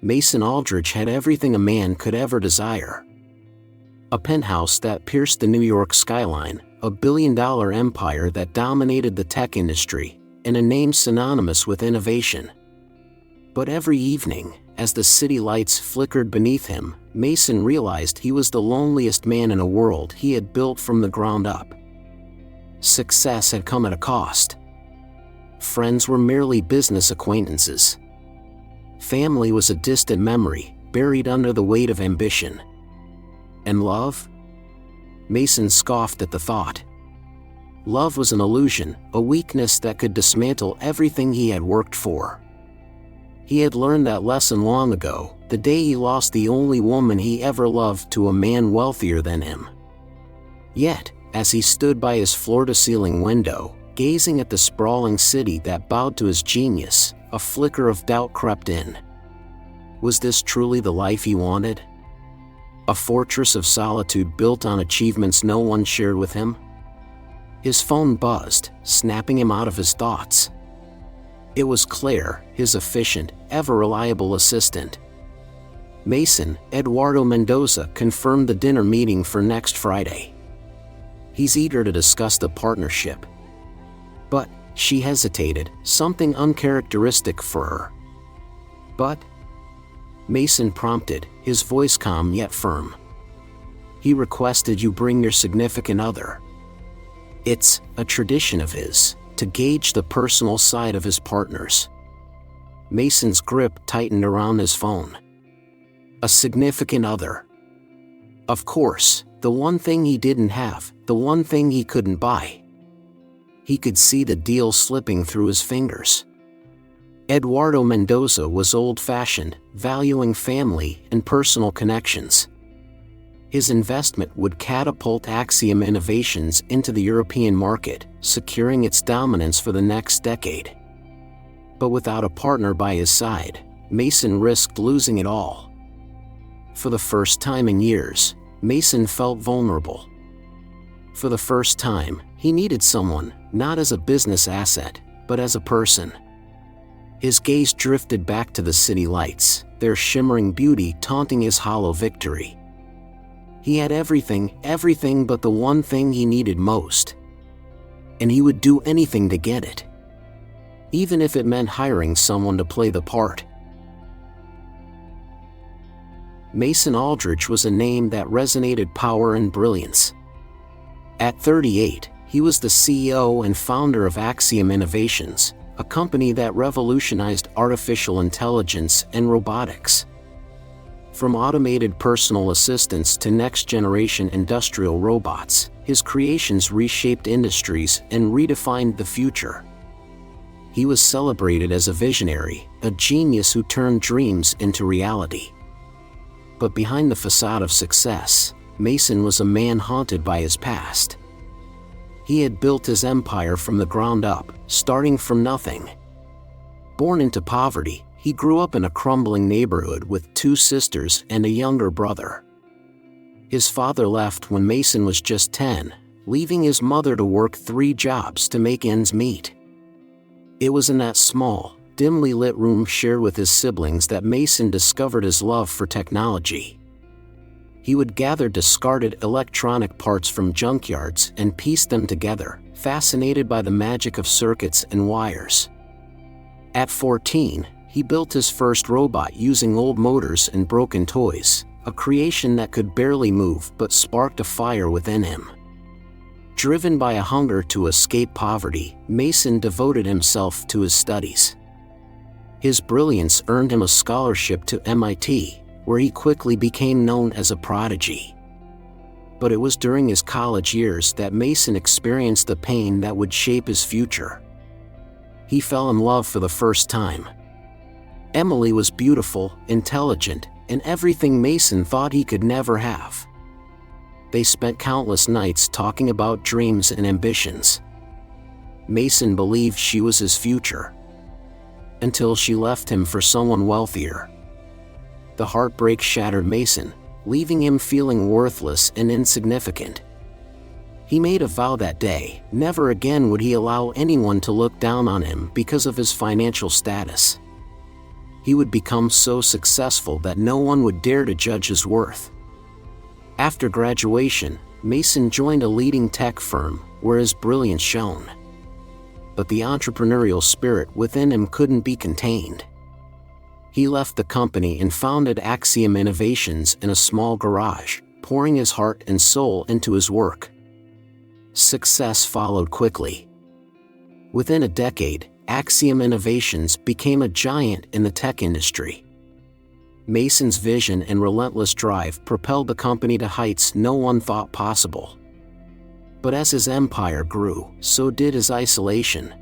Mason Aldrich had everything a man could ever desire. A penthouse that pierced the New York skyline, a billion-dollar empire that dominated the tech industry, and a name synonymous with innovation. But every evening, as the city lights flickered beneath him, Mason realized he was the loneliest man in a world he had built from the ground up. Success had come at a cost. Friends were merely business acquaintances. Family was a distant memory, buried under the weight of ambition. And love? Mason scoffed at the thought. Love was an illusion, a weakness that could dismantle everything he had worked for. He had learned that lesson long ago, the day he lost the only woman he ever loved to a man wealthier than him. Yet, as he stood by his floor-to-ceiling window, gazing at the sprawling city that bowed to his genius, a flicker of doubt crept in. Was this truly the life he wanted? A fortress of solitude built on achievements no one shared with him? His phone buzzed, snapping him out of his thoughts. It was Claire, his efficient, ever-reliable assistant. Mason, Eduardo Mendoza, confirmed the dinner meeting for next Friday. He's eager to discuss the partnership. But, she hesitated, something uncharacteristic for her. But? Mason prompted, his voice calm yet firm. He requested you bring your significant other. It's a tradition of his to gauge the personal side of his partners. Mason's grip tightened around his phone. A significant other. Of course, the one thing he didn't have, the one thing he couldn't buy. He could see the deal slipping through his fingers. Eduardo Mendoza was old-fashioned, valuing family and personal connections. His investment would catapult Axiom Innovations into the European market, securing its dominance for the next decade. But without a partner by his side, Mason risked losing it all. For the first time in years, Mason felt vulnerable. For the first time, he needed someone, not as a business asset, but as a person. His gaze drifted back to the city lights, their shimmering beauty taunting his hollow victory. He had everything but the one thing he needed most. And he would do anything to get it. Even if it meant hiring someone to play the part. Mason Aldrich was a name that resonated power and brilliance. At 38, he was the CEO and founder of Axiom Innovations, a company that revolutionized artificial intelligence and robotics. From automated personal assistants to next-generation industrial robots, his creations reshaped industries and redefined the future. He was celebrated as a visionary, a genius who turned dreams into reality. But behind the facade of success, Mason was a man haunted by his past. He had built his empire from the ground up, starting from nothing. Born into poverty, he grew up in a crumbling neighborhood with 2 sisters and a younger brother. His father left when Mason was just 10, leaving his mother to work 3 jobs to make ends meet. It was in that small, dimly lit room shared with his siblings that Mason discovered his love for technology. He would gather discarded electronic parts from junkyards and piece them together, fascinated by the magic of circuits and wires. At 14, he built his first robot using old motors and broken toys, a creation that could barely move but sparked a fire within him. Driven by a hunger to escape poverty, Mason devoted himself to his studies. His brilliance earned him a scholarship to MIT, where he quickly became known as a prodigy. But it was during his college years that Mason experienced the pain that would shape his future. He fell in love for the first time. Emily was beautiful, intelligent, and everything Mason thought he could never have. They spent countless nights talking about dreams and ambitions. Mason believed she was his future. Until she left him for someone wealthier. The heartbreak shattered Mason, leaving him feeling worthless and insignificant. He made a vow that day, never again would he allow anyone to look down on him because of his financial status. he would become so successful that no one would dare to judge his worth. After graduation, Mason joined a leading tech firm where his brilliance shone. But the entrepreneurial spirit within him couldn't be contained. He left the company and founded Axiom Innovations in a small garage, pouring his heart and soul into his work. Success followed quickly. Within a decade, Axiom Innovations became a giant in the tech industry. Mason's vision and relentless drive propelled the company to heights no one thought possible. But as his empire grew, so did his isolation.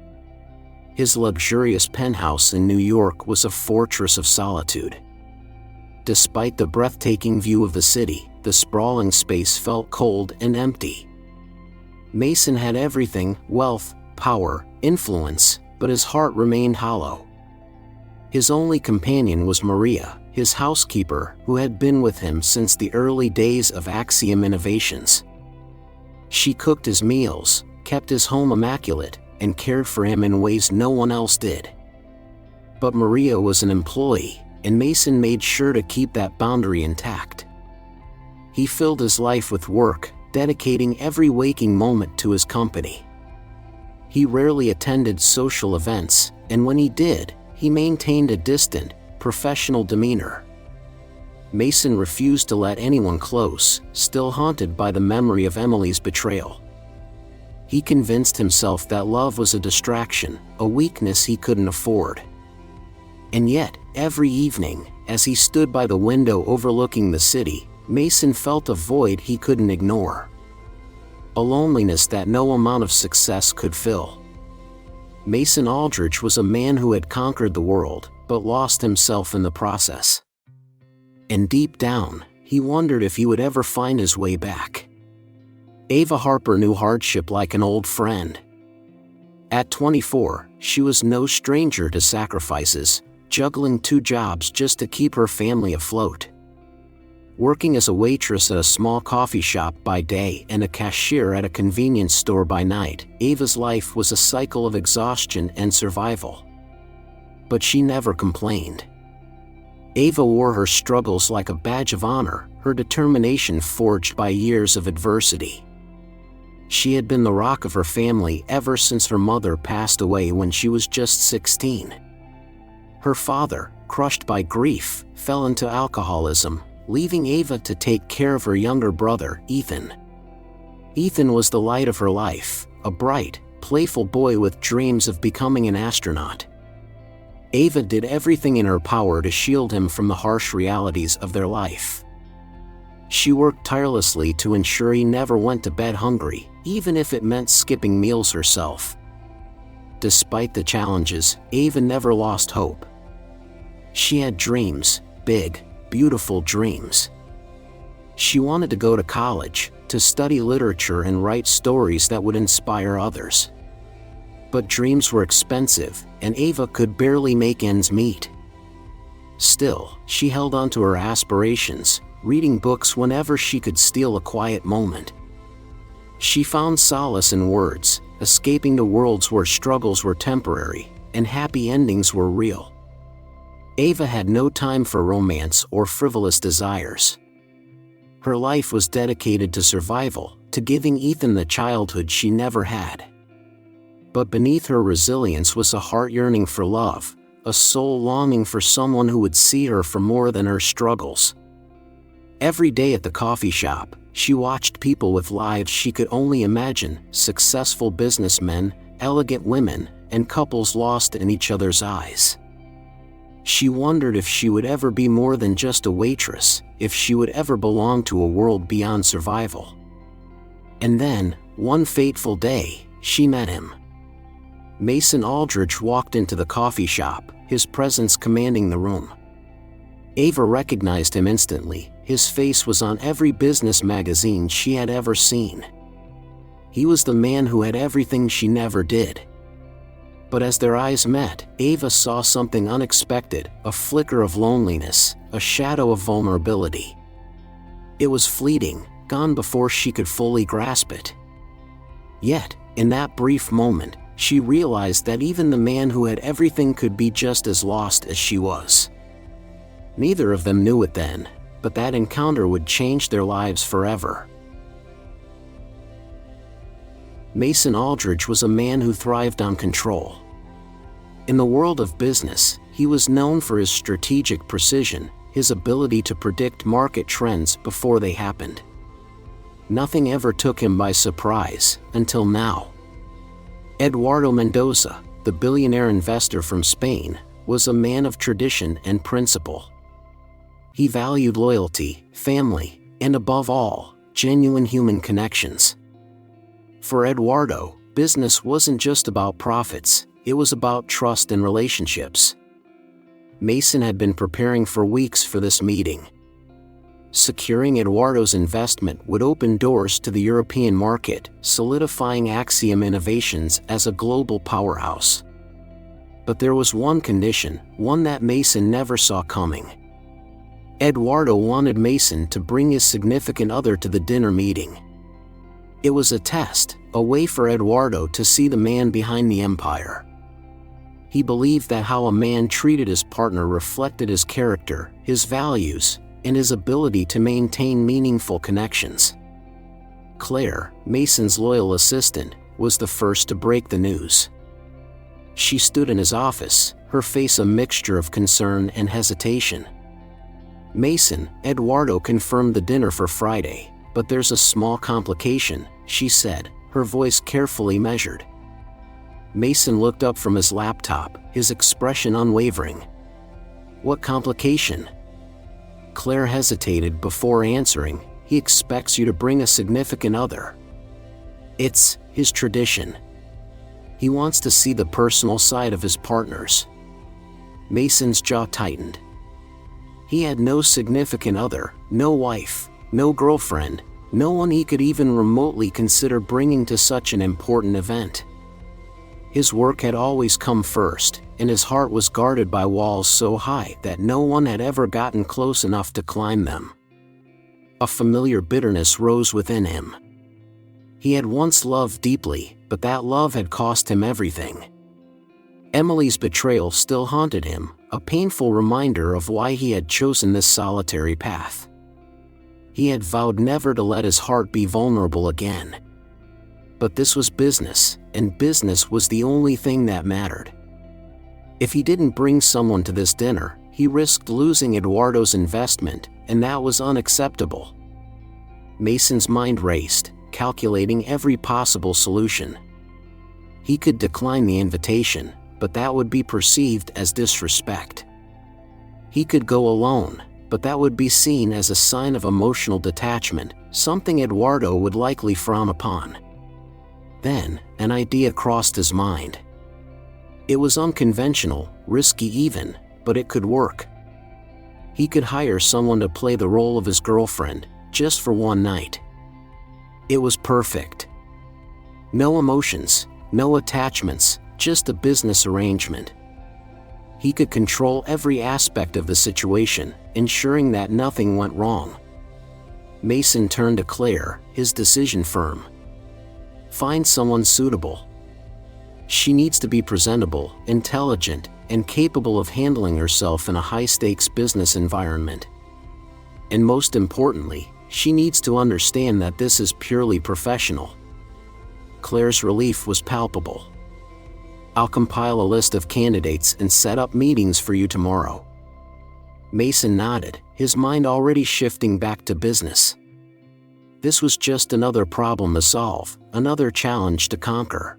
His luxurious penthouse in New York was a fortress of solitude. Despite the breathtaking view of the city, the sprawling space felt cold and empty. Mason had everything: wealth, power, influence, but his heart remained hollow. His only companion was Maria, his housekeeper, who had been with him since the early days of Axiom Innovations. She cooked his meals, kept his home immaculate, and cared for him in ways no one else did. But Maria was an employee, and Mason made sure to keep that boundary intact. He filled his life with work, dedicating every waking moment to his company. He rarely attended social events, and when he did, he maintained a distant, professional demeanor. Mason refused to let anyone close, still haunted by the memory of Emily's betrayal. He convinced himself that love was a distraction, a weakness he couldn't afford. And yet, every evening, as he stood by the window overlooking the city, Mason felt a void he couldn't ignore. A loneliness that no amount of success could fill. Mason Aldridge was a man who had conquered the world, but lost himself in the process. And deep down, he wondered if he would ever find his way back. Ava Harper knew hardship like an old friend. At 24, she was no stranger to sacrifices, juggling 2 jobs just to keep her family afloat. Working as a waitress at a small coffee shop by day and a cashier at a convenience store by night, Ava's life was a cycle of exhaustion and survival. But she never complained. Ava wore her struggles like a badge of honor, her determination forged by years of adversity. She had been the rock of her family ever since her mother passed away when she was just 16. Her father, crushed by grief, fell into alcoholism, leaving Ava to take care of her younger brother, Ethan. Ethan was the light of her life, a bright, playful boy with dreams of becoming an astronaut. Ava did everything in her power to shield him from the harsh realities of their life. She worked tirelessly to ensure he never went to bed hungry, even if it meant skipping meals herself. Despite the challenges, Ava never lost hope. She had dreams, big, beautiful dreams. She wanted to go to college, to study literature and write stories that would inspire others. But dreams were expensive, and Ava could barely make ends meet. Still, she held on to her aspirations, reading books whenever she could steal a quiet moment. She found solace in words, escaping to worlds where struggles were temporary, and happy endings were real. Ava had no time for romance or frivolous desires. Her life was dedicated to survival, to giving Ethan the childhood she never had. But beneath her resilience was a heart yearning for love, a soul longing for someone who would see her for more than her struggles. Every day at the coffee shop, she watched people with lives she could only imagine: successful businessmen, elegant women, and couples lost in each other's eyes. She wondered if she would ever be more than just a waitress, if she would ever belong to a world beyond survival. And then, one fateful day, she met him. Mason Aldridge walked into the coffee shop, his presence commanding the room. Ava recognized him instantly. His face was on every business magazine she had ever seen. He was the man who had everything she never did. But as their eyes met, Ava saw something unexpected, a flicker of loneliness, a shadow of vulnerability. It was fleeting, gone before she could fully grasp it. Yet, in that brief moment, she realized that even the man who had everything could be just as lost as she was. Neither of them knew it then, but that encounter would change their lives forever. Mason Aldridge was a man who thrived on control. In the world of business, he was known for his strategic precision, his ability to predict market trends before they happened. Nothing ever took him by surprise, until now. Eduardo Mendoza, the billionaire investor from Spain, was a man of tradition and principle. He valued loyalty, family, and above all, genuine human connections. For Eduardo, business wasn't just about profits, it was about trust and relationships. Mason had been preparing for weeks for this meeting. Securing Eduardo's investment would open doors to the European market, solidifying Axiom Innovations as a global powerhouse. But there was one condition, one that Mason never saw coming. Eduardo wanted Mason to bring his significant other to the dinner meeting. It was a test, a way for Eduardo to see the man behind the empire. He believed that how a man treated his partner reflected his character, his values, and his ability to maintain meaningful connections. Claire, Mason's loyal assistant, was the first to break the news. She stood in his office, her face a mixture of concern and hesitation. "Mason, Eduardo confirmed the dinner for Friday, but there's a small complication," she said, her voice carefully measured. Mason looked up from his laptop, his expression unwavering. "What complication?" Claire hesitated before answering. "He expects you to bring a significant other. It's his tradition. He wants to see the personal side of his partners." Mason's jaw tightened. He had no significant other, no wife, no girlfriend, no one he could even remotely consider bringing to such an important event. His work had always come first, and his heart was guarded by walls so high that no one had ever gotten close enough to climb them. A familiar bitterness rose within him. He had once loved deeply, but that love had cost him everything. Emily's betrayal still haunted him, a painful reminder of why he had chosen this solitary path. He had vowed never to let his heart be vulnerable again. But this was business, and business was the only thing that mattered. If he didn't bring someone to this dinner, he risked losing Eduardo's investment, and that was unacceptable. Mason's mind raced, calculating every possible solution. He could decline the invitation, but that would be perceived as disrespect. He could go alone, but that would be seen as a sign of emotional detachment, something Eduardo would likely frown upon. Then, an idea crossed his mind. It was unconventional, risky even, but it could work. He could hire someone to play the role of his girlfriend, just for one night. It was perfect. No emotions, no attachments, just a business arrangement. He could control every aspect of the situation, ensuring that nothing went wrong. Mason turned to Claire, his decision firm. "Find someone suitable. She needs to be presentable, intelligent, and capable of handling herself in a high-stakes business environment. And most importantly, she needs to understand that this is purely professional." Claire's relief was palpable. "I'll compile a list of candidates and set up meetings for you tomorrow." Mason nodded, his mind already shifting back to business. This was just another problem to solve, another challenge to conquer.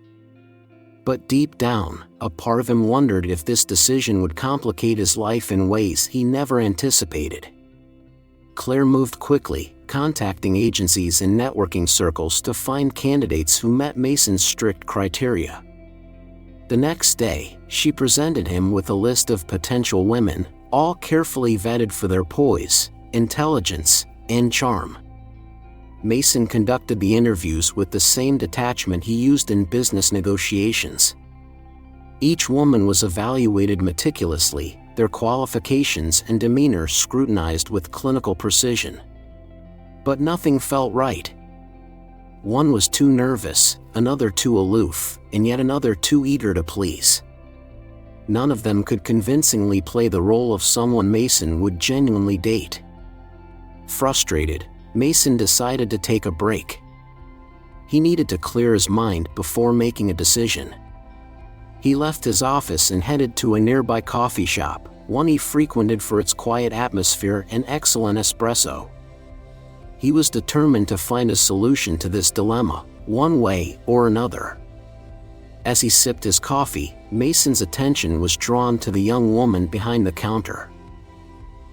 But deep down, a part of him wondered if this decision would complicate his life in ways he never anticipated. Claire moved quickly, contacting agencies and networking circles to find candidates who met Mason's strict criteria. The next day, she presented him with a list of potential women, all carefully vetted for their poise, intelligence, and charm. Mason conducted the interviews with the same detachment he used in business negotiations. Each woman was evaluated meticulously, their qualifications and demeanor scrutinized with clinical precision. But nothing felt right. One was too nervous, another too aloof, and yet another too eager to please. None of them could convincingly play the role of someone Mason would genuinely date. Frustrated, Mason decided to take a break. He needed to clear his mind before making a decision. He left his office and headed to a nearby coffee shop, one he frequented for its quiet atmosphere and excellent espresso. He was determined to find a solution to this dilemma, one way or another. As he sipped his coffee, Mason's attention was drawn to the young woman behind the counter.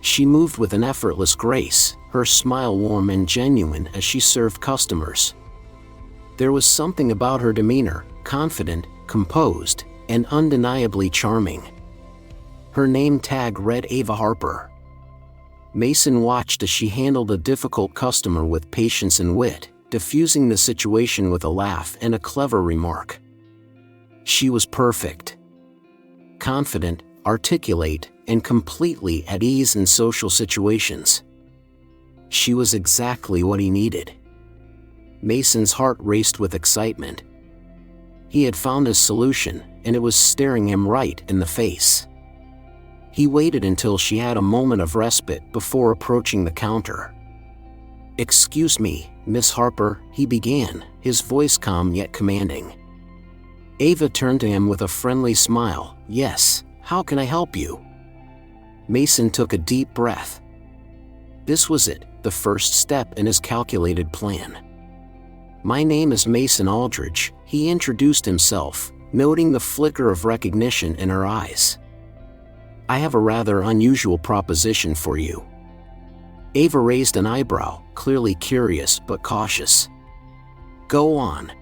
She moved with an effortless grace, her smile warm and genuine as she served customers. There was something about her demeanor, confident, composed, and undeniably charming. Her name tag read Ava Harper. Mason watched as she handled a difficult customer with patience and wit, diffusing the situation with a laugh and a clever remark. She was perfect. Confident, articulate, and completely at ease in social situations. She was exactly what he needed. Mason's heart raced with excitement. He had found his solution, and it was staring him right in the face. He waited until she had a moment of respite before approaching the counter. "Excuse me, Miss Harper," he began, his voice calm yet commanding. Ava turned to him with a friendly smile. "Yes, how can I help you?" Mason took a deep breath. This was it, the first step in his calculated plan. "My name is Mason Aldridge," he introduced himself, noting the flicker of recognition in her eyes. "I have a rather unusual proposition for you." Ava raised an eyebrow, clearly curious but cautious. "Go on."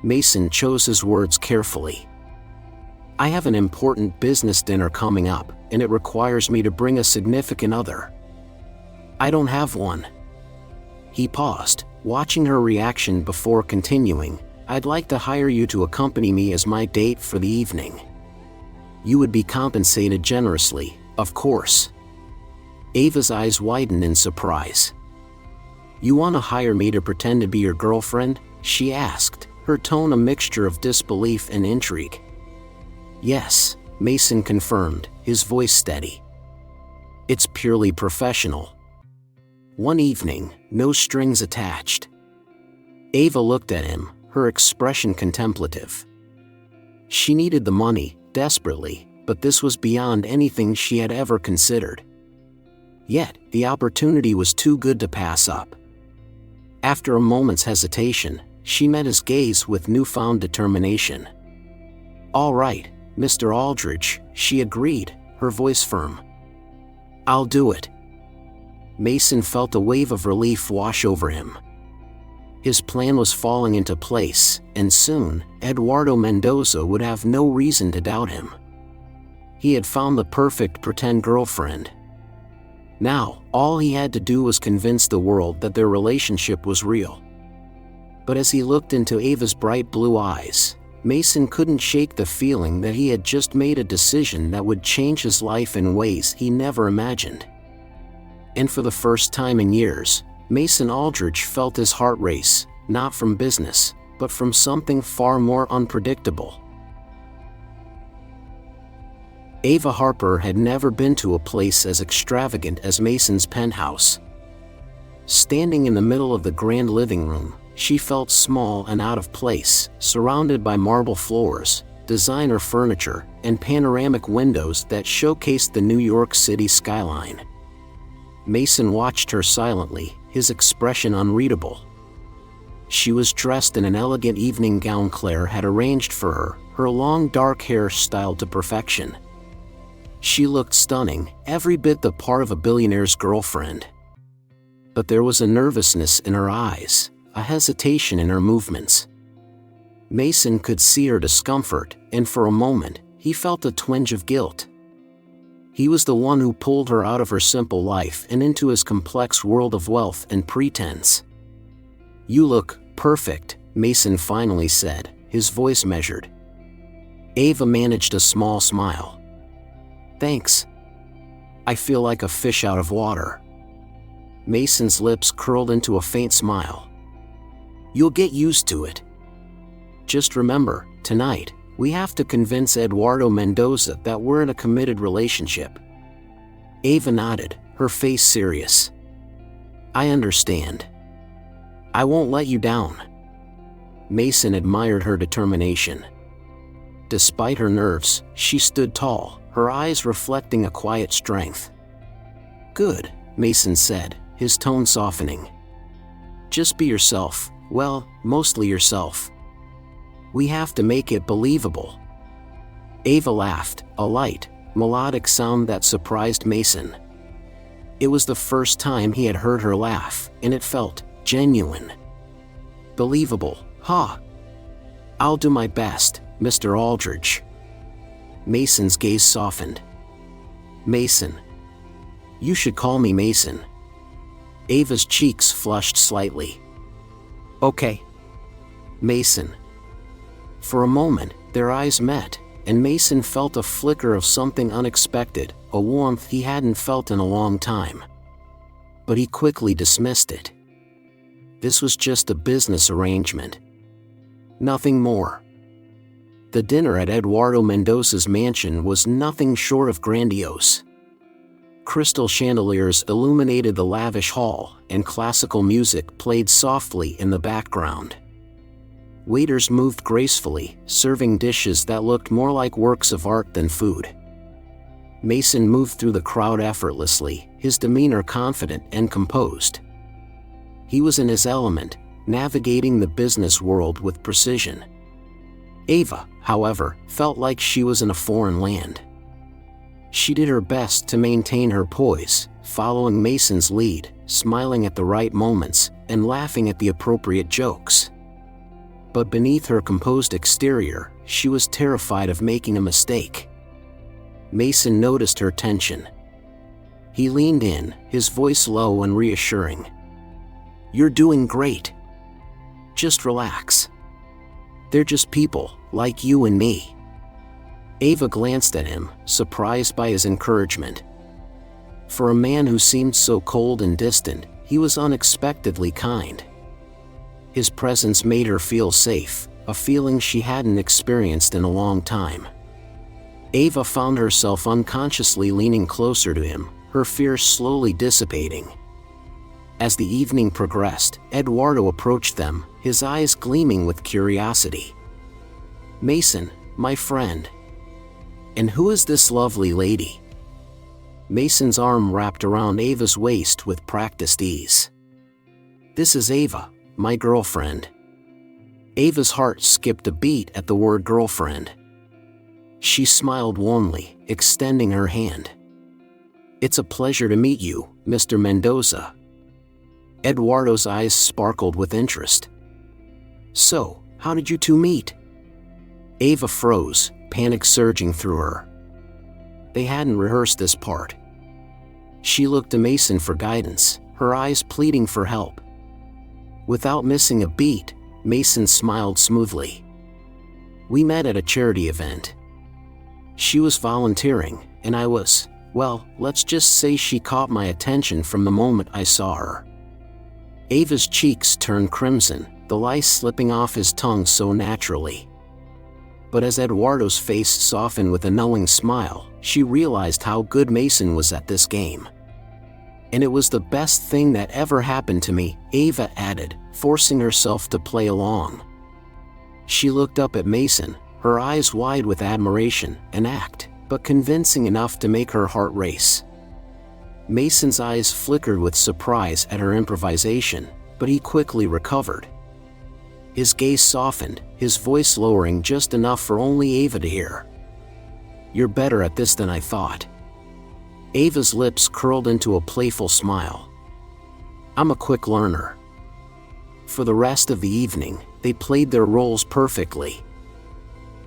Mason chose his words carefully. "I have an important business dinner coming up, and it requires me to bring a significant other." "I don't have one." He paused, watching her reaction before continuing. "I'd like to hire you to accompany me as my date for the evening. You would be compensated generously, of course." Ava's eyes widened in surprise. "You want to hire me to pretend to be your girlfriend?" she asked, her tone a mixture of disbelief and intrigue. "Yes," Mason confirmed, his voice steady. "It's purely professional. One evening, no strings attached." Ava looked at him, her expression contemplative. She needed the money, desperately, but this was beyond anything she had ever considered. Yet, the opportunity was too good to pass up. After a moment's hesitation, she met his gaze with newfound determination. "All right, Mr. Aldridge," she agreed, her voice firm. "I'll do it." Mason felt a wave of relief wash over him. His plan was falling into place, and soon, Eduardo Mendoza would have no reason to doubt him. He had found the perfect pretend girlfriend. Now, all he had to do was convince the world that their relationship was real. But as he looked into Ava's bright blue eyes, Mason couldn't shake the feeling that he had just made a decision that would change his life in ways he never imagined. And for the first time in years, Mason Aldridge felt his heart race, not from business, but from something far more unpredictable. Ava Harper had never been to a place as extravagant as Mason's penthouse. Standing in the middle of the grand living room, she felt small and out of place, surrounded by marble floors, designer furniture, and panoramic windows that showcased the New York City skyline. Mason watched her silently, his expression unreadable. She was dressed in an elegant evening gown Claire had arranged for her, her long dark hair styled to perfection. She looked stunning, every bit the part of a billionaire's girlfriend. But there was a nervousness in her eyes, a hesitation in her movements. Mason could see her discomfort, and for a moment, he felt a twinge of guilt. He was the one who pulled her out of her simple life and into his complex world of wealth and pretense. "You look perfect," Mason finally said, his voice measured. Ava managed a small smile. "Thanks. I feel like a fish out of water." Mason's lips curled into a faint smile. You'll get used to it. Just remember, tonight, we have to convince Eduardo Mendoza that we're in a committed relationship." Ava nodded, her face serious. "I understand. I won't let you down." Mason admired her determination. Despite her nerves, she stood tall, her eyes reflecting a quiet strength. "Good," Mason said, his tone softening. "Just be yourself, well, mostly yourself. We have to make it believable." Ava laughed, a light, melodic sound that surprised Mason. It was the first time he had heard her laugh, and it felt genuine. "Believable, huh? I'll do my best, Mr. Aldridge." Mason's gaze softened. "Mason. You should call me Mason." Ava's cheeks flushed slightly. "Okay. Mason." For a moment, their eyes met, and Mason felt a flicker of something unexpected, a warmth he hadn't felt in a long time. But he quickly dismissed it. This was just a business arrangement. Nothing more. The dinner at Eduardo Mendoza's mansion was nothing short of grandiose. Crystal chandeliers illuminated the lavish hall, and classical music played softly in the background. Waiters moved gracefully, serving dishes that looked more like works of art than food. Mason moved through the crowd effortlessly, his demeanor confident and composed. He was in his element, navigating the business world with precision. Ava, however, felt like she was in a foreign land. She did her best to maintain her poise, following Mason's lead, smiling at the right moments, and laughing at the appropriate jokes. But beneath her composed exterior, she was terrified of making a mistake. Mason noticed her tension. He leaned in, his voice low and reassuring. "You're doing great. Just relax. They're just people, like you and me." Ava glanced at him, surprised by his encouragement. For a man who seemed so cold and distant, he was unexpectedly kind. His presence made her feel safe, a feeling she hadn't experienced in a long time. Ava found herself unconsciously leaning closer to him, her fears slowly dissipating. As the evening progressed, Eduardo approached them, his eyes gleaming with curiosity. "Mason, my friend. And who is this lovely lady?" Mason's arm wrapped around Ava's waist with practiced ease. "This is Ava, my girlfriend." Ava's heart skipped a beat at the word girlfriend. She smiled warmly, extending her hand. "It's a pleasure to meet you, Mr. Mendoza." Eduardo's eyes sparkled with interest. "So, how did you two meet?" Ava froze, panic surging through her. They hadn't rehearsed this part. She looked to Mason for guidance, her eyes pleading for help. Without missing a beat, Mason smiled smoothly. "We met at a charity event. She was volunteering, and I was, well, let's just say she caught my attention from the moment I saw her." Ava's cheeks turned crimson, the lice slipping off his tongue so naturally. But as Eduardo's face softened with a knowing smile, she realized how good Mason was at this game. "And it was the best thing that ever happened to me," Ava added, forcing herself to play along. She looked up at Mason, her eyes wide with admiration, an act, but convincing enough to make her heart race. Mason's eyes flickered with surprise at her improvisation, but he quickly recovered. His gaze softened, his voice lowering just enough for only Ava to hear. "You're better at this than I thought." Ava's lips curled into a playful smile. "I'm a quick learner." For the rest of the evening, they played their roles perfectly.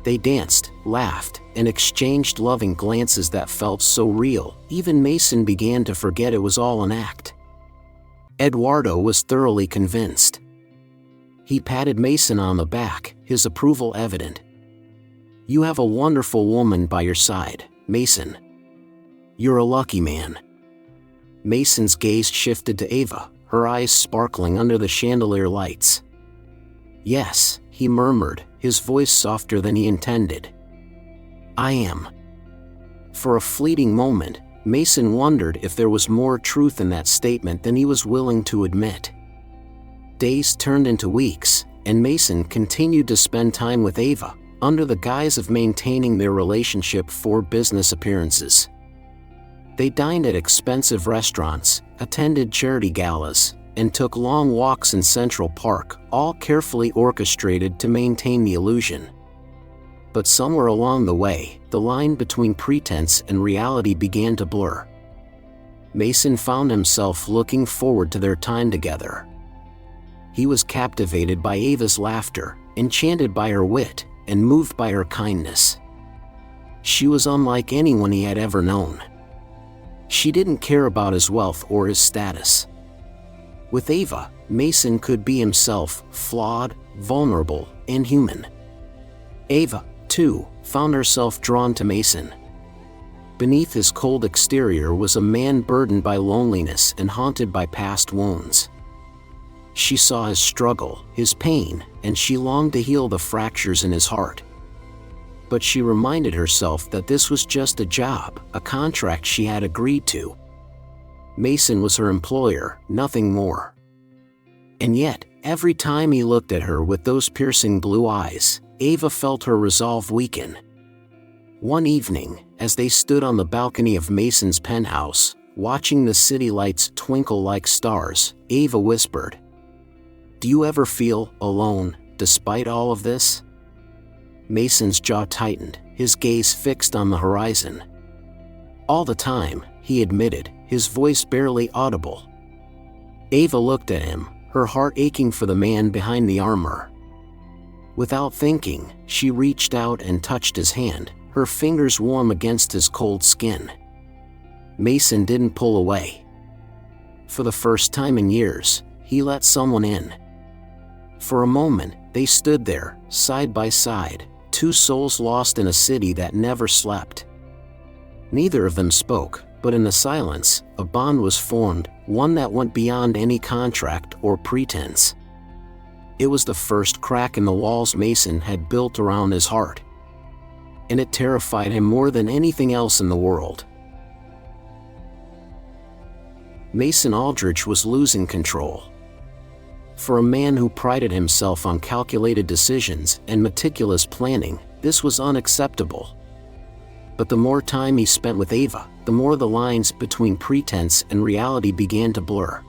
They danced, laughed, and exchanged loving glances that felt so real, even Mason began to forget it was all an act. Eduardo was thoroughly convinced. He patted Mason on the back, his approval evident. "You have a wonderful woman by your side, Mason. You're a lucky man." Mason's gaze shifted to Ava, her eyes sparkling under the chandelier lights. "Yes," he murmured, his voice softer than he intended. "I am." For a fleeting moment, Mason wondered if there was more truth in that statement than he was willing to admit. Days turned into weeks, and Mason continued to spend time with Ava, under the guise of maintaining their relationship for business appearances. They dined at expensive restaurants, attended charity galas, and took long walks in Central Park, all carefully orchestrated to maintain the illusion. But somewhere along the way, the line between pretense and reality began to blur. Mason found himself looking forward to their time together. He was captivated by Ava's laughter, enchanted by her wit, and moved by her kindness. She was unlike anyone he had ever known. She didn't care about his wealth or his status. With Ava, Mason could be himself, flawed, vulnerable, and human. Ava, too, found herself drawn to Mason. Beneath his cold exterior was a man burdened by loneliness and haunted by past wounds. She saw his struggle, his pain, and she longed to heal the fractures in his heart. But she reminded herself that this was just a job, a contract she had agreed to. Mason was her employer, nothing more. And yet, every time he looked at her with those piercing blue eyes, Ava felt her resolve weaken. One evening, as they stood on the balcony of Mason's penthouse, watching the city lights twinkle like stars, Ava whispered, "Do you ever feel alone, despite all of this?" Mason's jaw tightened, his gaze fixed on the horizon. "All the time," he admitted, his voice barely audible. Ava looked at him, her heart aching for the man behind the armor. Without thinking, she reached out and touched his hand, her fingers warm against his cold skin. Mason didn't pull away. For the first time in years, he let someone in. For a moment, they stood there, side by side, two souls lost in a city that never slept. Neither of them spoke, but in the silence, a bond was formed, one that went beyond any contract or pretense. It was the first crack in the walls Mason had built around his heart. And it terrified him more than anything else in the world. Mason Aldrich was losing control. For a man who prided himself on calculated decisions and meticulous planning, this was unacceptable. But the more time he spent with Ava, the more the lines between pretense and reality began to blur.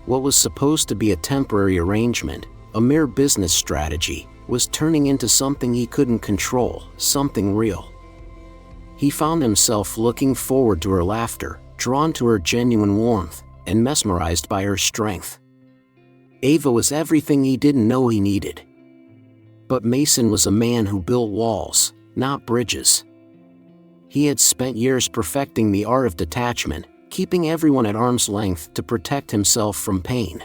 What was supposed to be a temporary arrangement, a mere business strategy, was turning into something he couldn't control, something real. He found himself looking forward to her laughter, drawn to her genuine warmth, and mesmerized by her strength. Ava was everything he didn't know he needed. But Mason was a man who built walls, not bridges. He had spent years perfecting the art of detachment, keeping everyone at arm's length to protect himself from pain.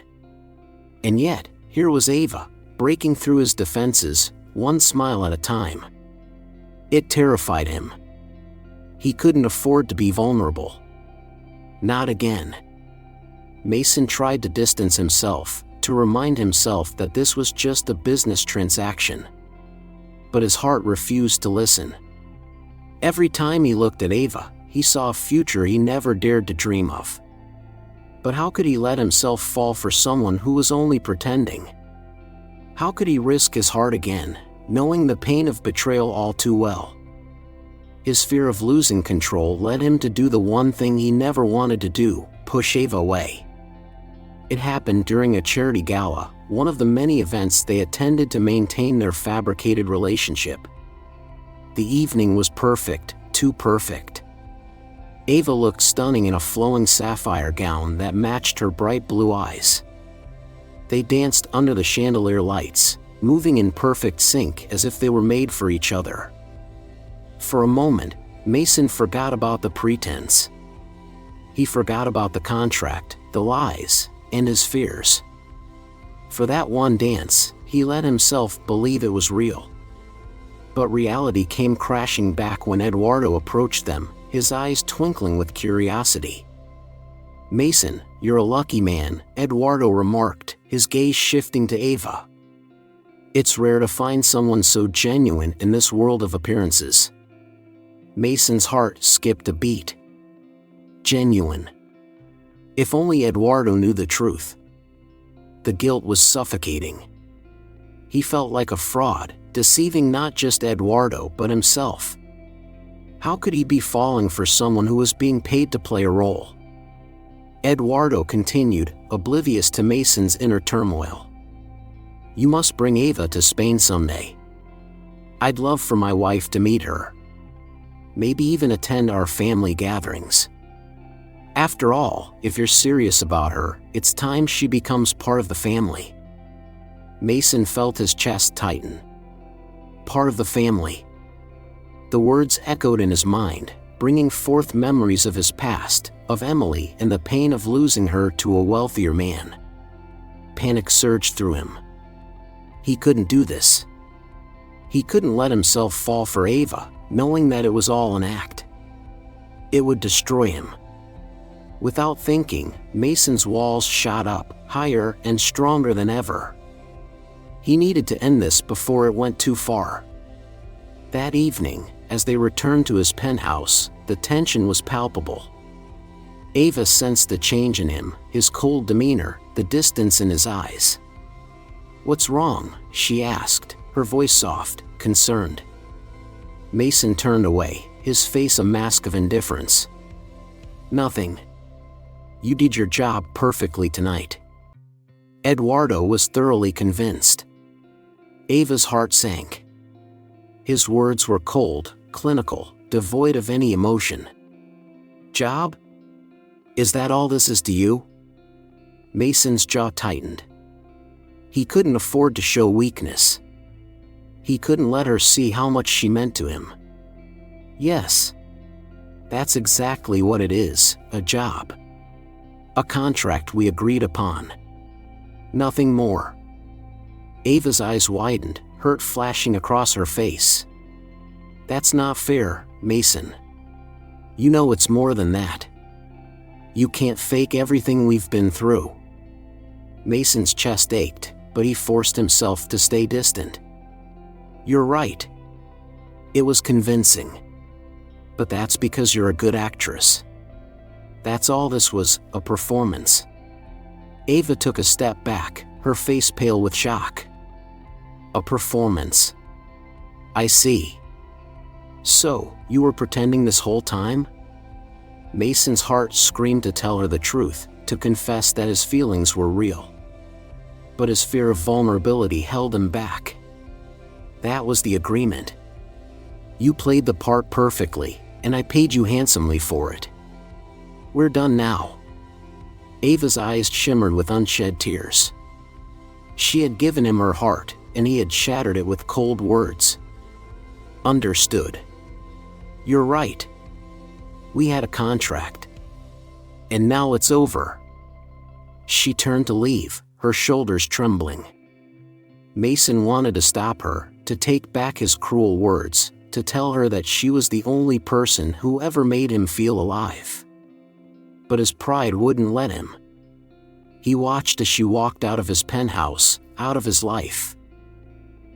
And yet, here was Ava, breaking through his defenses, one smile at a time. It terrified him. He couldn't afford to be vulnerable. Not again. Mason tried to distance himself, to remind himself that this was just a business transaction. But his heart refused to listen. Every time he looked at Ava, he saw a future he never dared to dream of. But how could he let himself fall for someone who was only pretending? How could he risk his heart again, knowing the pain of betrayal all too well? His fear of losing control led him to do the one thing he never wanted to do, push Ava away. It happened during a charity gala, one of the many events they attended to maintain their fabricated relationship. The evening was perfect, too perfect. Ava looked stunning in a flowing sapphire gown that matched her bright blue eyes. They danced under the chandelier lights, moving in perfect sync as if they were made for each other. For a moment, Mason forgot about the pretense. He forgot about the contract, the lies, and his fears. For that one dance, he let himself believe it was real. But reality came crashing back when Eduardo approached them, his eyes twinkling with curiosity. "Mason, you're a lucky man," Eduardo remarked, his gaze shifting to Ava. It's rare to find someone so genuine in this world of appearances. Mason's heart skipped a beat. Genuine. If only Eduardo knew the truth. The guilt was suffocating. He felt like a fraud, deceiving not just Eduardo but himself. How could he be falling for someone who was being paid to play a role? Eduardo continued, oblivious to Mason's inner turmoil. You must bring Ava to Spain someday. I'd love for my wife to meet her. Maybe even attend our family gatherings. After all, if you're serious about her, it's time she becomes part of the family. Mason felt his chest tighten. Part of the family. The words echoed in his mind, bringing forth memories of his past, of Emily and the pain of losing her to a wealthier man. Panic surged through him. He couldn't do this. He couldn't let himself fall for Ava, knowing that it was all an act. It would destroy him. Without thinking, Mason's walls shot up, higher and stronger than ever. He needed to end this before it went too far. That evening, as they returned to his penthouse, the tension was palpable. Ava sensed the change in him, his cold demeanor, the distance in his eyes. "What's wrong?" she asked, her voice soft, concerned. Mason turned away, his face a mask of indifference. "Nothing. You did your job perfectly tonight." Eduardo was thoroughly convinced. Ava's heart sank. His words were cold, clinical, devoid of any emotion. "Job? Is that all this is to you?" Mason's jaw tightened. He couldn't afford to show weakness. He couldn't let her see how much she meant to him. "Yes. That's exactly what it is, a job. A contract we agreed upon. Nothing more." Ava's eyes widened, hurt flashing across her face. "That's not fair, Mason. You know it's more than that. You can't fake everything we've been through." Mason's chest ached, but he forced himself to stay distant. "You're right. It was convincing. But that's because you're a good actress. That's all this was, a performance." Ava took a step back, her face pale with shock. "A performance. I see. So, you were pretending this whole time?" Mason's heart screamed to tell her the truth, to confess that his feelings were real. But his fear of vulnerability held him back. "That was the agreement. You played the part perfectly, and I paid you handsomely for it. We're done now." Ava's eyes shimmered with unshed tears. She had given him her heart, and he had shattered it with cold words. "Understood. You're right. We had a contract. And now it's over." She turned to leave, her shoulders trembling. Mason wanted to stop her, to take back his cruel words, to tell her that she was the only person who ever made him feel alive. But his pride wouldn't let him. He watched as she walked out of his penthouse, out of his life.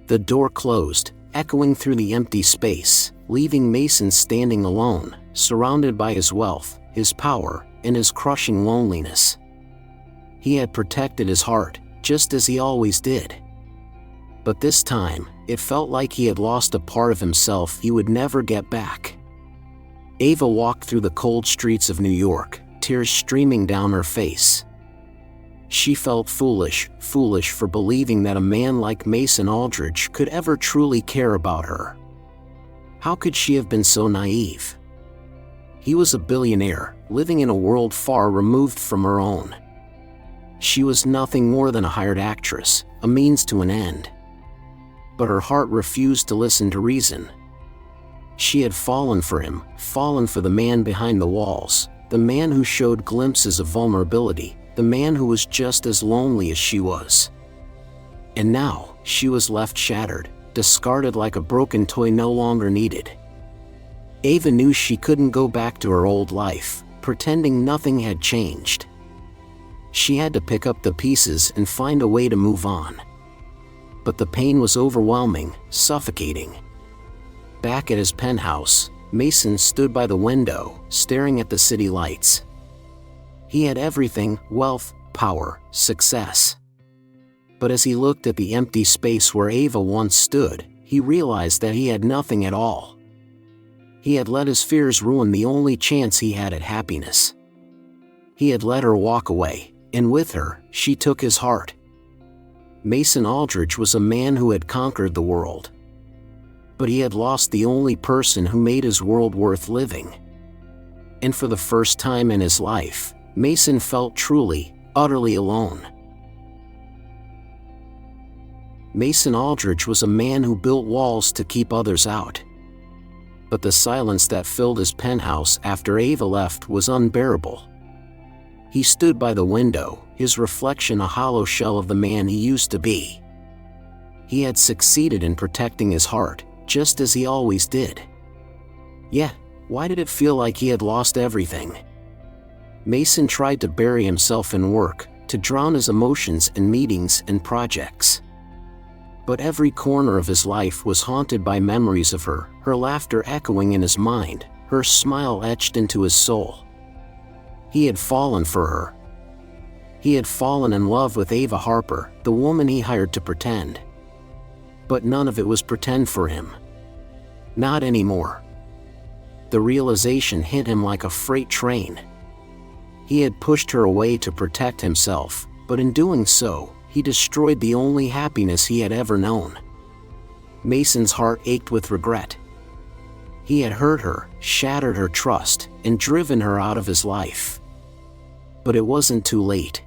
The door closed, echoing through the empty space, leaving Mason standing alone, surrounded by his wealth, his power, and his crushing loneliness. He had protected his heart, just as he always did. But this time, it felt like he had lost a part of himself he would never get back. Ava walked through the cold streets of New York, tears streaming down her face. She felt foolish for believing that a man like Mason Aldridge could ever truly care about her. How could she have been so naive? He was a billionaire, living in a world far removed from her own. She was nothing more than a hired actress, a means to an end. But her heart refused to listen to reason. She had fallen for him, fallen for the man behind the walls, the man who showed glimpses of vulnerability, the man who was just as lonely as she was. And now, she was left shattered, discarded like a broken toy no longer needed. Ava knew she couldn't go back to her old life, pretending nothing had changed. She had to pick up the pieces and find a way to move on. But the pain was overwhelming, suffocating. Back at his penthouse, Mason stood by the window, staring at the city lights. He had everything: wealth, power, success. But as he looked at the empty space where Ava once stood, he realized that he had nothing at all. He had let his fears ruin the only chance he had at happiness. He had let her walk away, and with her, she took his heart. Mason Aldridge was a man who had conquered the world. But he had lost the only person who made his world worth living. And for the first time in his life, Mason felt truly, utterly alone. Mason Aldridge was a man who built walls to keep others out. But the silence that filled his penthouse after Ava left was unbearable. He stood by the window, his reflection a hollow shell of the man he used to be. He had succeeded in protecting his heart, just as he always did. Yet, why did it feel like he had lost everything? Mason tried to bury himself in work, to drown his emotions in meetings and projects. But every corner of his life was haunted by memories of her, her laughter echoing in his mind, her smile etched into his soul. He had fallen for her. He had fallen in love with Ava Harper, the woman he hired to pretend. But none of it was pretend for him. Not anymore. The realization hit him like a freight train. He had pushed her away to protect himself, but in doing so, he destroyed the only happiness he had ever known. Mason's heart ached with regret. He had hurt her, shattered her trust, and driven her out of his life. But it wasn't too late.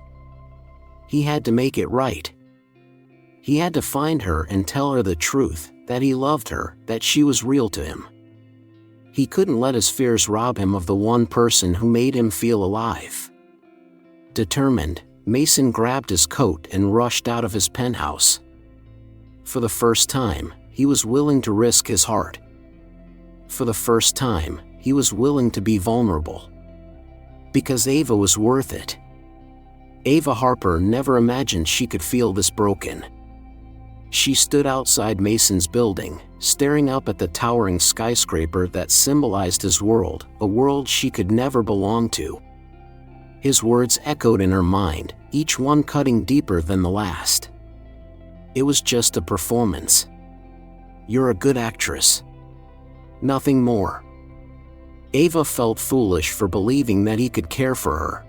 He had to make it right. He had to find her and tell her the truth, that he loved her, that she was real to him. He couldn't let his fears rob him of the one person who made him feel alive. Determined, Mason grabbed his coat and rushed out of his penthouse. For the first time, he was willing to risk his heart. For the first time, he was willing to be vulnerable. Because Ava was worth it. Ava Harper never imagined she could feel this broken. She stood outside Mason's building, staring up at the towering skyscraper that symbolized his world, a world she could never belong to. His words echoed in her mind, each one cutting deeper than the last. It was just a performance. You're a good actress. Nothing more. Ava felt foolish for believing that he could care for her.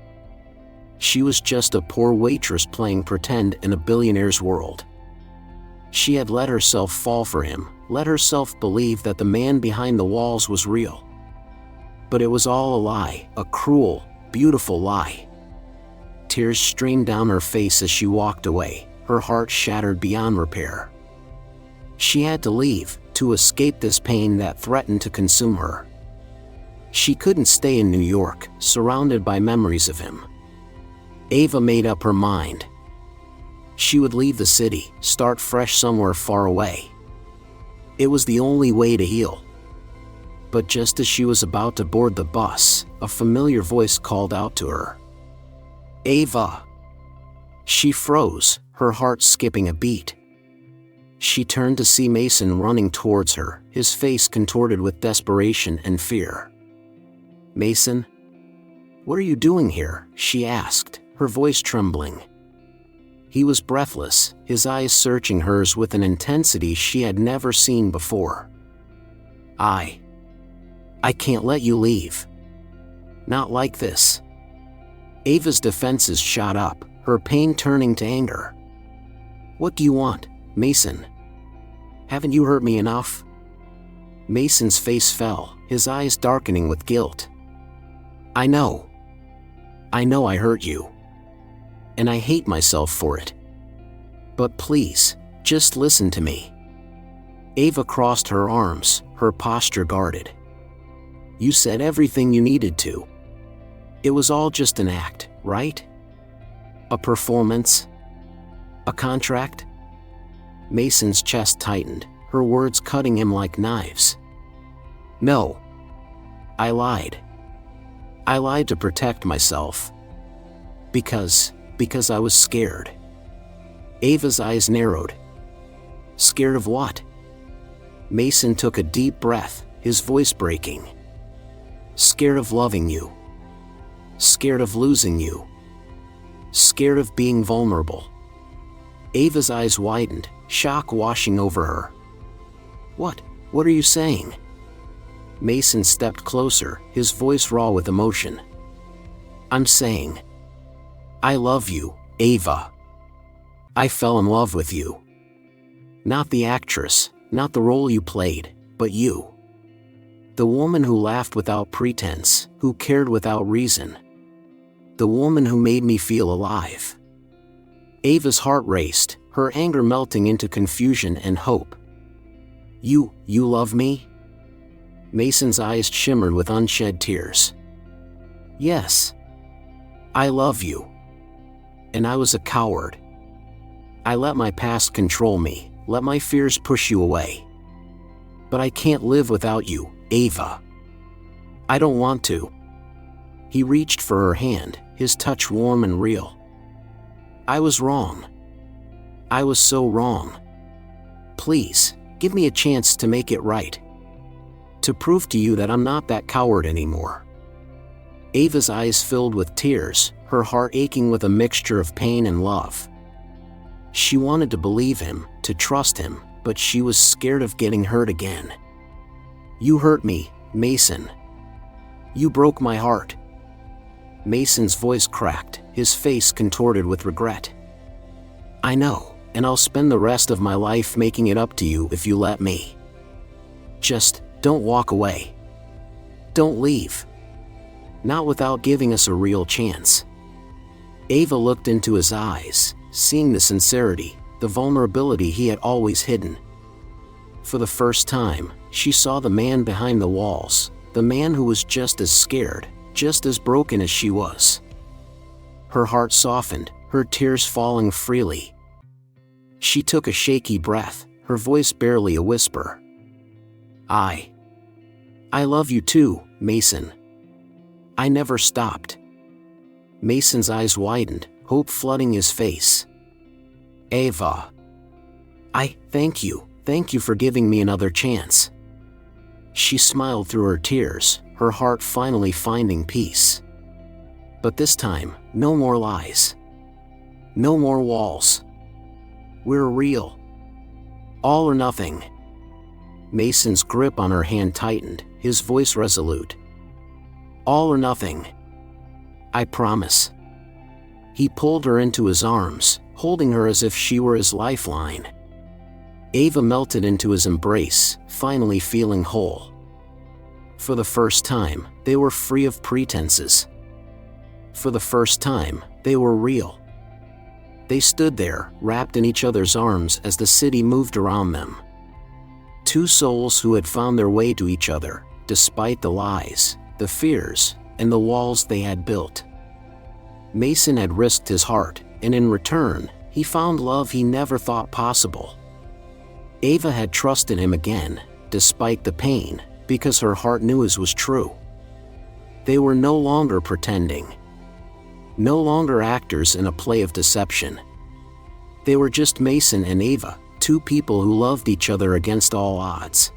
She was just a poor waitress playing pretend in a billionaire's world. She had let herself fall for him, let herself believe that the man behind the walls was real. But it was all a lie, a cruel, beautiful lie. Tears streamed down her face as she walked away, her heart shattered beyond repair. She had to leave, to escape this pain that threatened to consume her. She couldn't stay in New York, surrounded by memories of him. Ava made up her mind. She would leave the city, start fresh somewhere far away. It was the only way to heal. But just as she was about to board the bus, a familiar voice called out to her. Ava! She froze, her heart skipping a beat. She turned to see Mason running towards her, his face contorted with desperation and fear. Mason? What are you doing here? She asked, her voice trembling. He was breathless, his eyes searching hers with an intensity she had never seen before. I can't let you leave. Not like this. Ava's defenses shot up, her pain turning to anger. What do you want, Mason? Haven't you hurt me enough? Mason's face fell, his eyes darkening with guilt. I know I hurt you. And I hate myself for it. But please, just listen to me. Ava crossed her arms, her posture guarded. You said everything you needed to. It was all just an act, right? A performance? A contract? Mason's chest tightened, her words cutting him like knives. No. I lied. I lied to protect myself. Because I was scared. Ava's eyes narrowed. Scared of what? Mason took a deep breath, his voice breaking. Scared of loving you. Scared of losing you. Scared of being vulnerable. Ava's eyes widened, shock washing over her. What are you saying? Mason stepped closer, his voice raw with emotion. I'm saying, I love you, Ava. I fell in love with you. Not the actress, not the role you played, but you. The woman who laughed without pretense, who cared without reason. The woman who made me feel alive. Ava's heart raced, her anger melting into confusion and hope. You love me? Mason's eyes shimmered with unshed tears. Yes. I love you. And I was a coward. I let my past control me, let my fears push you away. But I can't live without you, Ava. I don't want to. He reached for her hand, his touch warm and real. I was wrong. I was so wrong. Please, give me a chance to make it right. To prove to you that I'm not that coward anymore. Ava's eyes filled with tears, her heart aching with a mixture of pain and love. She wanted to believe him, to trust him, but she was scared of getting hurt again. You hurt me, Mason. You broke my heart. Mason's voice cracked, his face contorted with regret. I know, and I'll spend the rest of my life making it up to you if you let me. Just don't walk away. Don't leave. Not without giving us a real chance. Ava looked into his eyes, seeing the sincerity, the vulnerability he had always hidden. For the first time, she saw the man behind the walls, the man who was just as scared, just as broken as she was. Her heart softened, her tears falling freely. She took a shaky breath, her voice barely a whisper. I love you too, Mason. I never stopped. Mason's eyes widened, hope flooding his face. Ava. Thank you for giving me another chance. She smiled through her tears, her heart finally finding peace. But this time, no more lies. No more walls. We're real. All or nothing. Mason's grip on her hand tightened, his voice resolute. All or nothing. I promise. He pulled her into his arms, holding her as if she were his lifeline. Ava melted into his embrace, finally feeling whole. For the first time, they were free of pretenses. For the first time, they were real. They stood there, wrapped in each other's arms as the city moved around them. Two souls who had found their way to each other, despite the lies, the fears, and the walls they had built. Mason had risked his heart, and in return, he found love he never thought possible. Ava had trusted him again, despite the pain, because her heart knew his was true. They were no longer pretending. No longer actors in a play of deception. They were just Mason and Ava, two people who loved each other against all odds.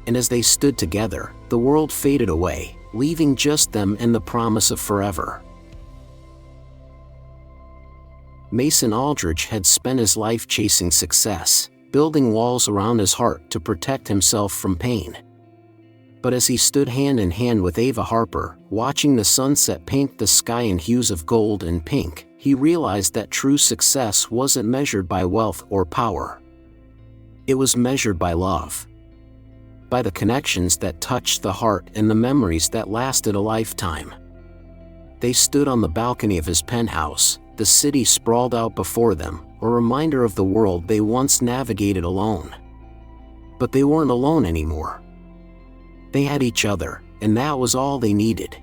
And as they stood together, the world faded away, leaving just them and the promise of forever. Mason Aldridge had spent his life chasing success, building walls around his heart to protect himself from pain. But as he stood hand in hand with Ava Harper, watching the sunset paint the sky in hues of gold and pink, he realized that true success wasn't measured by wealth or power. It was measured by love. By the connections that touched the heart and the memories that lasted a lifetime. They stood on the balcony of his penthouse, the city sprawled out before them, a reminder of the world they once navigated alone. But they weren't alone anymore. They had each other, and that was all they needed.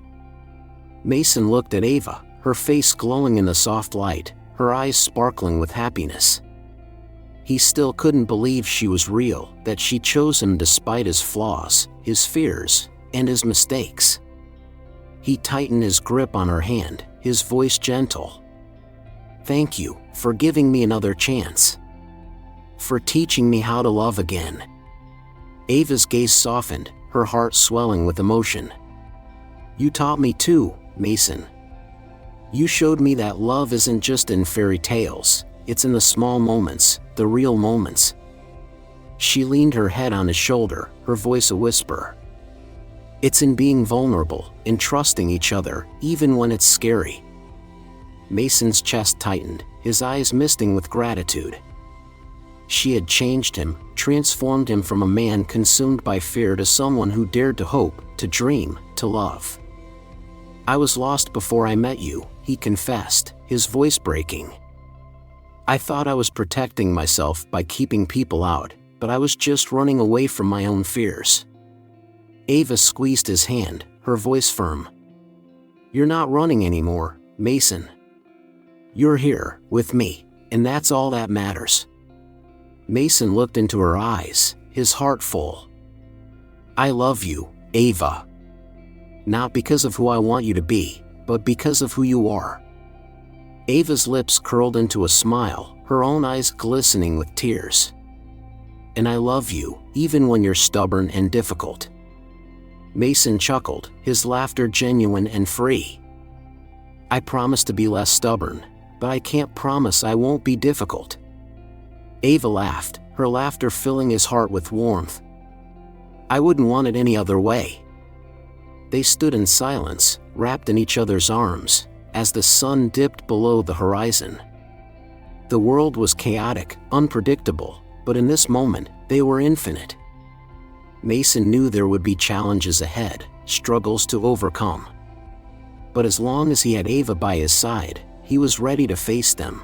Mason looked at Ava, her face glowing in the soft light, her eyes sparkling with happiness. He still couldn't believe she was real, that she chose him despite his flaws, his fears, and his mistakes. He tightened his grip on her hand, his voice gentle. Thank you for giving me another chance. For teaching me how to love again." Ava's gaze softened, her heart swelling with emotion. "You taught me too, Mason. You showed me that love isn't just in fairy tales, it's in the small moments, the real moments." She leaned her head on his shoulder, her voice a whisper. "It's in being vulnerable, in trusting each other, even when it's scary." Mason's chest tightened, his eyes misting with gratitude. She had changed him, transformed him from a man consumed by fear to someone who dared to hope, to dream, to love. "I was lost before I met you," he confessed, his voice breaking. "I thought I was protecting myself by keeping people out, but I was just running away from my own fears." Ava squeezed his hand, her voice firm. "You're not running anymore, Mason. You're here, with me, and that's all that matters." Mason looked into her eyes, his heart full. "I love you, Ava. Not because of who I want you to be, but because of who you are." Ava's lips curled into a smile, her own eyes glistening with tears. "And I love you, even when you're stubborn and difficult." Mason chuckled, his laughter genuine and free. "I promise to be less stubborn, but I can't promise I won't be difficult." Ava laughed, her laughter filling his heart with warmth. "I wouldn't want it any other way." They stood in silence, wrapped in each other's arms, as the sun dipped below the horizon. The world was chaotic, unpredictable, but in this moment, they were infinite. Mason knew there would be challenges ahead, struggles to overcome. But as long as he had Ava by his side, he was ready to face them.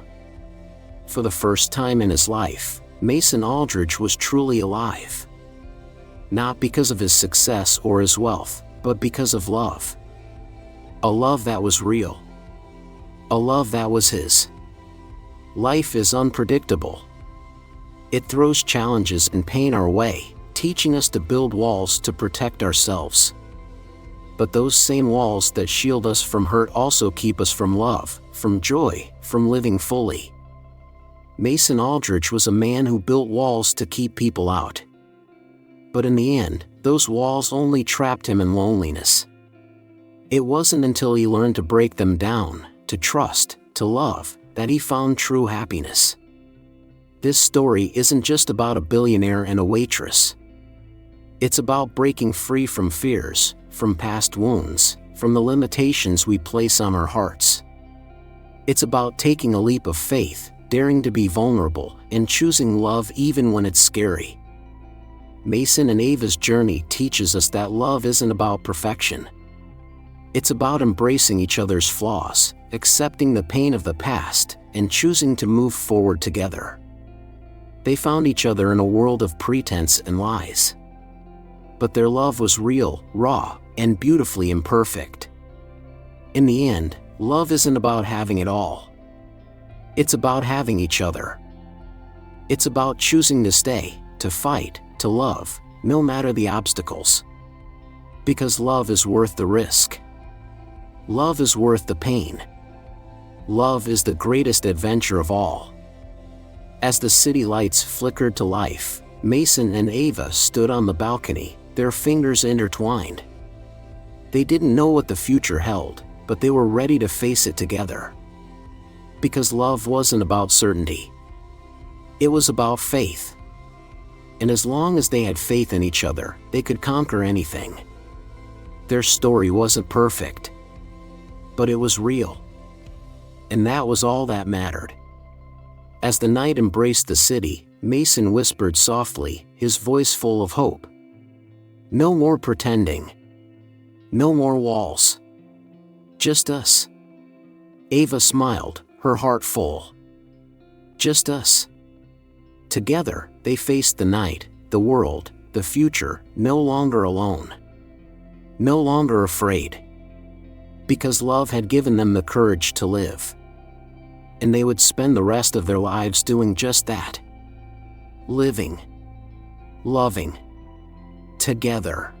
For the first time in his life, Mason Aldridge was truly alive. Not because of his success or his wealth, but because of love. A love that was real. A love that was his. Life is unpredictable. It throws challenges and pain our way, teaching us to build walls to protect ourselves. But those same walls that shield us from hurt also keep us from love, from joy, from living fully. Mason Aldridge was a man who built walls to keep people out. But in the end, those walls only trapped him in loneliness. It wasn't until he learned to break them down, to trust, to love, that he found true happiness. This story isn't just about a billionaire and a waitress. It's about breaking free from fears, from past wounds, from the limitations we place on our hearts. It's about taking a leap of faith, daring to be vulnerable, and choosing love even when it's scary. Mason and Ava's journey teaches us that love isn't about perfection. It's about embracing each other's flaws, accepting the pain of the past, and choosing to move forward together. They found each other in a world of pretense and lies. But their love was real, raw, and beautifully imperfect. In the end, love isn't about having it all. It's about having each other. It's about choosing to stay, to fight, to love, no matter the obstacles. Because love is worth the risk. Love is worth the pain. Love is the greatest adventure of all. As the city lights flickered to life, Mason and Ava stood on the balcony, their fingers intertwined. They didn't know what the future held, but they were ready to face it together. Because love wasn't about certainty. It was about faith. And as long as they had faith in each other, they could conquer anything. Their story wasn't perfect, but it was real. And that was all that mattered. As the night embraced the city, Mason whispered softly, his voice full of hope. "No more pretending. No more walls. Just us." Ava smiled, her heart full. Just us. Together, they faced the night, the world, the future, no longer alone. No longer afraid. Because love had given them the courage to live. And they would spend the rest of their lives doing just that. Living. Loving. Together.